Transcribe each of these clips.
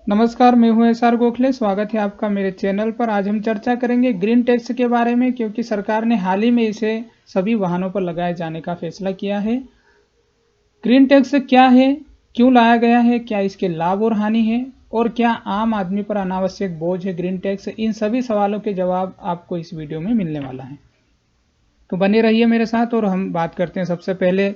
नमस्कार, मैं हूं एसआर गोखले। स्वागत है आपका मेरे चैनल पर। आज हम चर्चा करेंगे ग्रीन टैक्स के बारे में, क्योंकि सरकार ने हाल ही में इसे सभी वाहनों पर लगाए जाने का फैसला किया है। ग्रीन टैक्स क्या है, क्यों लाया गया है, क्या इसके लाभ और हानि है, और क्या आम आदमी पर अनावश्यक बोझ है ग्रीन टैक्स, इन सभी सवालों के जवाब आपको इस वीडियो में मिलने वाला है। तो बने रहिए मेरे साथ और हम बात करते हैं सबसे पहले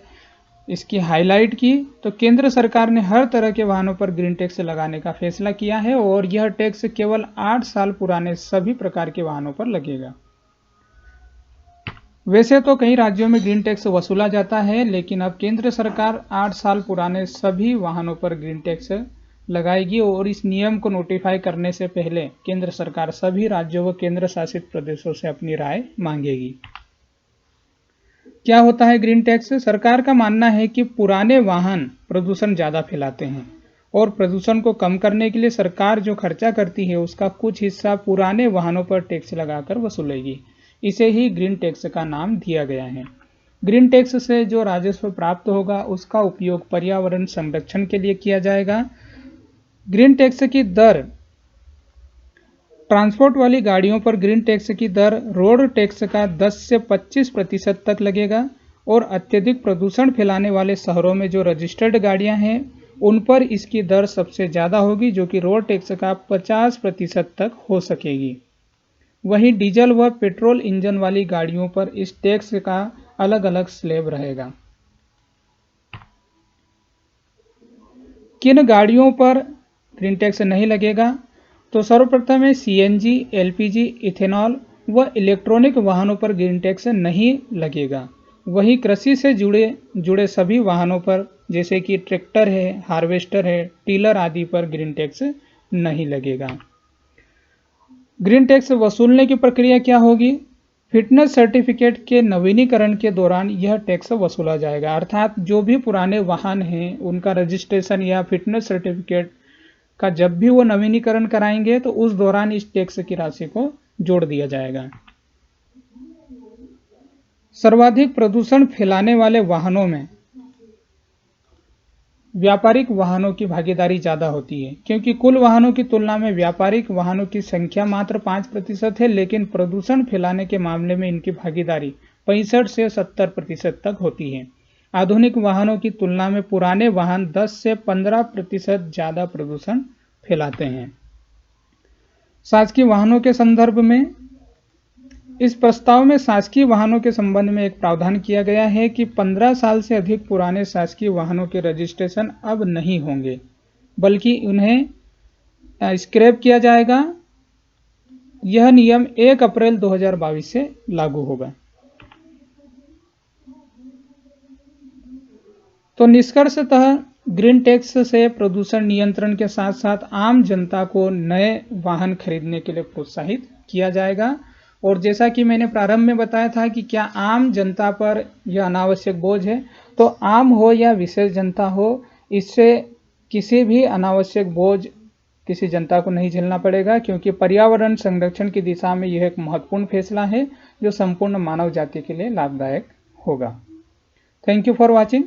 इसकी हाईलाइट की। तो केंद्र सरकार ने हर तरह के वाहनों पर ग्रीन टैक्स लगाने का फैसला किया है और यह टैक्स केवल 8 साल पुराने सभी प्रकार के वाहनों पर लगेगा। वैसे तो कई राज्यों में ग्रीन टैक्स वसूला जाता है, लेकिन अब केंद्र सरकार 8 साल पुराने सभी वाहनों पर ग्रीन टैक्स लगाएगी और इस नियम को नोटिफाई करने से पहले केंद्र सरकार सभी राज्यों व केंद्र शासित प्रदेशों से अपनी राय मांगेगी। क्या होता है ग्रीन टैक्स? सरकार का मानना है कि पुराने वाहन प्रदूषण ज़्यादा फैलाते हैं और प्रदूषण को कम करने के लिए सरकार जो खर्चा करती है उसका कुछ हिस्सा पुराने वाहनों पर टैक्स लगाकर वसूलेगी। इसे ही ग्रीन टैक्स का नाम दिया गया है। ग्रीन टैक्स से जो राजस्व प्राप्त होगा उसका उपयोग पर्यावरण संरक्षण के लिए किया जाएगा। ग्रीन टैक्स की दर, ट्रांसपोर्ट वाली गाड़ियों पर ग्रीन टैक्स की दर रोड टैक्स का 10 से 25% तक लगेगा और अत्यधिक प्रदूषण फैलाने वाले शहरों में जो रजिस्टर्ड गाड़ियां हैं उन पर इसकी दर सबसे ज़्यादा होगी, जो कि रोड टैक्स का 50% तक हो सकेगी। वहीं डीजल व पेट्रोल इंजन वाली गाड़ियों पर इस टैक्स का अलग अलग स्लैब रहेगा। किन गाड़ियों पर ग्रीन टैक्स नहीं लगेगा? तो सर्वप्रथम है सीएनजी, एलपीजी, इथेनॉल व इलेक्ट्रॉनिक वाहनों पर ग्रीन टैक्स नहीं लगेगा। वहीं कृषि से जुड़े सभी वाहनों पर, जैसे कि ट्रैक्टर है, हार्वेस्टर है, टीलर आदि पर ग्रीन टैक्स नहीं लगेगा। ग्रीन टैक्स वसूलने की प्रक्रिया क्या होगी? फिटनेस सर्टिफिकेट के नवीनीकरण के दौरान यह टैक्स वसूला जाएगा। अर्थात जो भी पुराने वाहन हैं उनका रजिस्ट्रेशन या फिटनेस सर्टिफिकेट का जब भी वो नवीनीकरण कराएंगे तो उस दौरान इस टैक्स की राशि को जोड़ दिया जाएगा। सर्वाधिक प्रदूषण फैलाने वाले वाहनों में व्यापारिक वाहनों की भागीदारी ज़्यादा होती है, क्योंकि कुल वाहनों की तुलना में व्यापारिक वाहनों की संख्या मात्र 5% है, लेकिन प्रदूषण फैलाने के मामले में इनकी भागीदारी 65 से 70% तक होती है। आधुनिक वाहनों की तुलना में पुराने वाहन 10 से 15% ज़्यादा प्रदूषण फैलाते हैं। शासकीय वाहनों के संदर्भ में, इस प्रस्ताव में शासकीय वाहनों के संबंध में एक प्रावधान किया गया है कि 15 साल से अधिक पुराने शासकीय वाहनों के रजिस्ट्रेशन अब नहीं होंगे, बल्कि उन्हें स्क्रैप किया जाएगा। यह नियम 1 अप्रैल 2022 से लागू होगा। तो निष्कर्षतः ग्रीन टैक्स से प्रदूषण नियंत्रण के साथ साथ आम जनता को नए वाहन खरीदने के लिए प्रोत्साहित किया जाएगा। और जैसा कि मैंने प्रारंभ में बताया था कि क्या आम जनता पर यह अनावश्यक बोझ है, तो आम हो या विशेष जनता हो, इससे किसी भी अनावश्यक बोझ किसी जनता को नहीं झेलना पड़ेगा, क्योंकि पर्यावरण संरक्षण की दिशा में यह एक महत्वपूर्ण फैसला है जो संपूर्ण मानव जाति के लिए लाभदायक होगा। Thank you for watching.